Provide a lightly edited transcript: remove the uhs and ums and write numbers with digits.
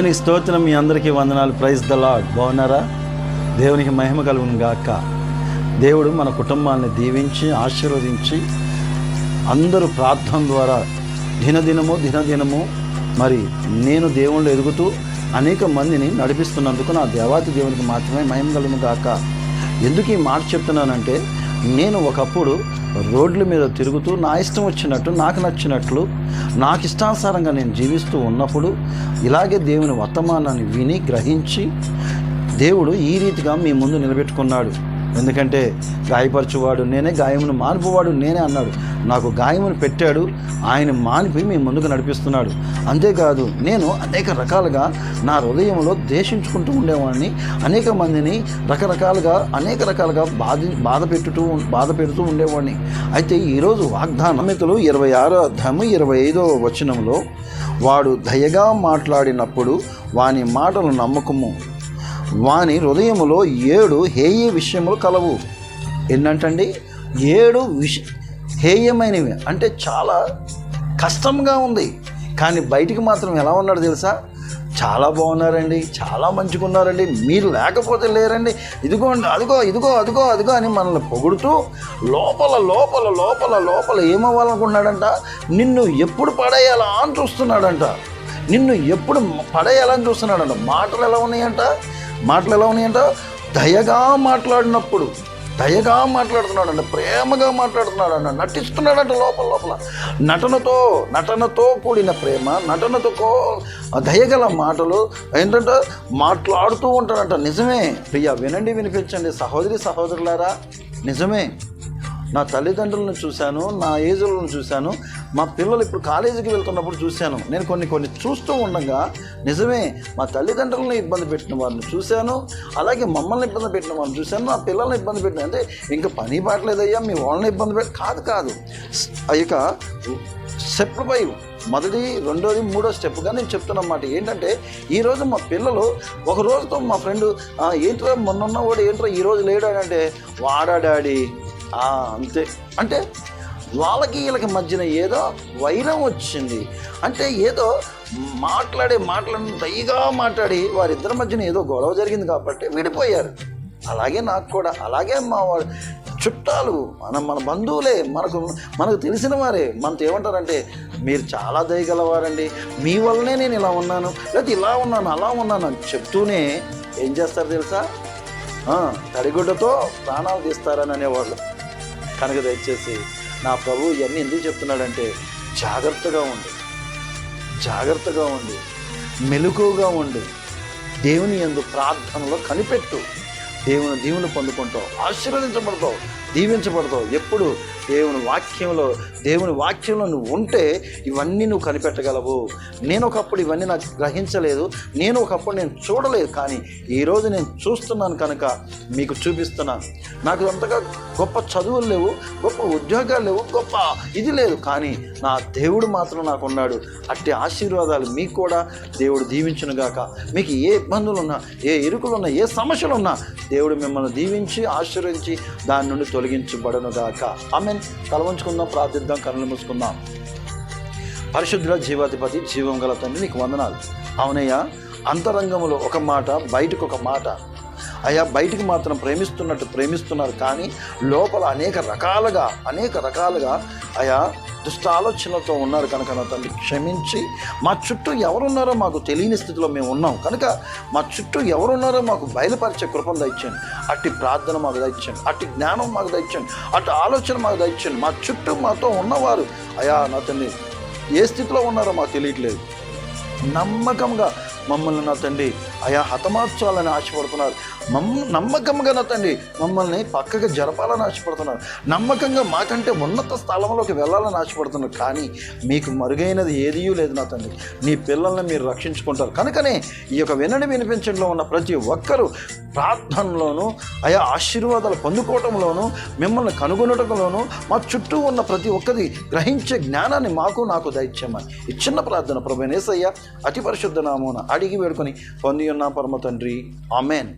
దేవునికి స్తోత్రం. మీ అందరికీ వందనాలు. Praise the lord. బాగున్నారా? దేవునికి మహిమ కలుగును గాక. దేవుడు మన కుటుంబాన్ని దీవించి ఆశీర్వదించి అందరూ ప్రార్థన ద్వారా దినదినము మరి నేను దేవుళ్ళు ఎదుగుతూ అనేక మందిని నడిపిస్తున్నందుకు నా దేవాతి దేవునికి మాత్రమే మహిమ కలుగును గాక. ఎందుకు ఈ మాట చెప్తున్నానంటే, నేను ఒకప్పుడు రోడ్ల మీద తిరుగుతూ నా ఇష్టం వచ్చినట్టు, నాకు నచ్చినట్లు, నాకు ఇష్టానుసారంగా నేను జీవిస్తూ ఉన్నప్పుడు ఇలాగే దేవుని వర్తమానాన్ని విని గ్రహించి దేవుడు ఈ రీతిగా మీ ముందు నిలబెట్టుకున్నాడు. ఎందుకంటే గాయపరచువాడు నేనే, గాయమును మానిపోవాడు నేనే అన్నాడు. నాకు గాయమును పెట్టాడు, ఆయన మానిపోయి మీ ముందుకు నడిపిస్తున్నాడు. అంతేకాదు, నేను అనేక రకాలుగా నా హృదయంలో ద్వేషించుకుంటూ ఉండేవాడిని. అనేక మందిని అనేక రకాలుగా బాధ పెడుతూ ఉండేవాడిని. అయితే ఈరోజు వాగ్దానం సామెతలు 26వ అధ్యాయము 25వ వచనంలో, వాడు దయగా మాట్లాడినప్పుడు వాని మాటలు నమ్మకము, వాని హృదయములో 7 హేయ విషయములు కలవు. ఏంటంటండి? 7 హేయమైనవి అంటే చాలా కష్టంగా ఉంది. కానీ బయటికి మాత్రం ఎలా ఉన్నాడు తెలుసా? చాలా బాగున్నారండి, చాలా మంచిగా ఉన్నారండి, మీరు లేకపోతే లేరండి, ఇదిగోండి, అదిగో అని మనల్ని పొగుడుతూ లోపల లోపల లోపల లోపల ఏమవ్వాలనుకున్నాడంట? నిన్ను ఎప్పుడు పడేయాలా అని చూస్తున్నాడంట. నిన్ను ఎప్పుడు పడేయాలని చూస్తున్నాడంట. మాటలు ఎలా ఉన్నాయంట? దయగా మాట్లాడుతున్నాడంట, ప్రేమగా మాట్లాడుతున్నాడంట, నటిస్తున్నాడంట. లోపల నటనతో కూడిన ప్రేమ, నటనతో దయగల మాటలు ఏంటంటే మాట్లాడుతూ ఉంటాడంట. నిజమే ప్రియా, వినండి, వినిపించండి సహోదరి సహోదరులారా. నిజమే, నా తల్లిదండ్రులను చూశాను, నా ఏజులను చూశాను, మా పిల్లలు ఇప్పుడు కాలేజీకి వెళ్తున్నప్పుడు చూశాను. నేను కొన్ని చూస్తూ ఉండగా నిజమే, మా తల్లిదండ్రులను ఇబ్బంది పెట్టిన వారిని చూశాను, అలాగే మమ్మల్ని ఇబ్బంది పెట్టిన వారిని చూశాను, నా పిల్లల్ని ఇబ్బంది పెట్టిన. అంటే ఇంకా పని పాటలేదయ్యా మీ వాళ్ళని ఇబ్బంది కాదు. ఇక స్టెప్ 5, మొదటి, రెండోది, మూడో స్టెప్గా నేను చెప్తున్నమాట ఏంటంటే, ఈరోజు మా పిల్లలు ఒక రోజుతో మా ఫ్రెండ్ ఏంట్రా మొన్న కూడా ఏంట్రా ఈరోజు లేడాడంటే, వాడా డాడీ అంతే. అంటే వీళ్ళకి మధ్యన ఏదో వైరం వచ్చింది. అంటే ఏదో మాట్లాడిన దయగా మాట్లాడి వారిద్దరి మధ్యన ఏదో గొడవ జరిగింది కాబట్టి విడిపోయారు. అలాగే నాకు కూడా, అలాగే మా చుట్టాలు, మన బంధువులే, మనకు తెలిసిన వారే మనతో ఏమంటారంటే, మీరు చాలా దయగలవారండి, మీ వల్లనే నేను ఇలా ఉన్నాను, లేకపోతే ఇలా ఉన్నాను, అలా ఉన్నాను అని చెప్తూనే ఏం చేస్తారు తెలుసా? తడిగుడ్డతో ప్రాణాలు తీస్తారని అనేవాళ్ళు. కనుక దయచేసి నా ప్రభు ఇవన్నీ ఎందుకు చెప్తున్నాడంటే, జాగ్రత్తగా ఉండి మెలకువగా ఉండి దేవుని యందు ప్రార్థనలో కనిపెట్టు. దేవుని పొందుకుంటావు, ఆశీర్వదించబడతావు, దీవించబడతావు. ఎప్పుడు దేవుని వాక్యంలో నువ్వు ఉంటే ఇవన్నీ నువ్వు కనిపెట్టగలవు. నేను ఒకప్పుడు ఇవన్నీ నాకు గ్రహించలేదు, నేను చూడలేదు, కానీ ఈరోజు నేను చూస్తున్నాను కనుక మీకు చూపిస్తున్నాను. నాకు అంతగా గొప్ప చదువులు లేవు, గొప్ప ఉద్యోగాలు లేవు, గొప్ప ఇది లేదు, కానీ నా దేవుడు మాత్రం నాకు ఉన్నాడు. అట్టి ఆశీర్వాదాలు మీకు కూడా దేవుడు దీవించునుగాక. మీకు ఏ ఇబ్బందులున్నా, ఏ ఇరుకులున్నా, ఏ సమస్యలున్నా దేవుడు మిమ్మల్ని దీవించి ఆశీర్వదించి దాని నుండి తొలగించబడనుగాక. ఆమేన్. తల వంచుకుందాం, ప్రార్థిద్దాం, కన్నులు మూసుకుందాం. పరిశుద్ధుల జీవాధిపతి, జీవం గల తండ్రి, నీకు వందనాలు. అవునయ్యా, అంతరంగంలో ఒక మాట, బయటకు ఒక మాట. అయ్యా, బయటికి మాత్రం ప్రేమిస్తున్నారు, కానీ లోపల అనేక రకాలుగా అయ్యా దుష్ట ఆలోచనలతో ఉన్నారు. కనుక నా తండ్రి క్షమించి, మా చుట్టూ ఎవరున్నారో మాకు తెలియని స్థితిలో మేము ఉన్నాం కనుక మా చుట్టూ ఎవరున్నారో మాకు బయలుపరిచే కృపను దయచేయండి. అట్టి ప్రార్థన మాకు దయచేయండి, అట్టి జ్ఞానం మాకు దయచేయండి, అట్టి ఆలోచన మాకు దయచేయండి. మా చుట్టూ మాతో ఉన్నవారు అయ్యా నా తండ్రి ఏ స్థితిలో ఉన్నారో మాకు తెలియట్లేదు. నమ్మకంగా మమ్మల్ని నా తండ్రి అయా హతమార్చాలని ఆశపడుతున్నారు. నమ్మకంగా నా తండ్రి మమ్మల్ని పక్కగా జరపాలని ఆశపడుతున్నారు. నమ్మకంగా మాకంటే ఉన్నత స్థలంలోకి వెళ్ళాలని ఆశపడుతున్నారు. కానీ మీకు మరుగైనది ఏదీ లేదు నా తండ్రి. నీ పిల్లల్ని మీరు రక్షించుకుంటారు. కనుకనే ఈ యొక్క వినిపించడంలో ఉన్న ప్రతి ఒక్కరూ ప్రార్థనలోనూ అయా ఆశీర్వాదాలు పొందుకోవటంలోనూ మిమ్మల్ని కనుగొనటంలోనూ మా చుట్టూ ఉన్న ప్రతి ఒక్కరి గ్రహించే జ్ఞానాన్ని నాకు దయచేయమని ఈ చిన్న ప్రార్థన ప్రభువైన యేసయ్య అతి పరిశుద్ధ నామమున అడిగి వేడుకొని పొంది ఉన్న పరమ తండ్రి. ఆమేన్.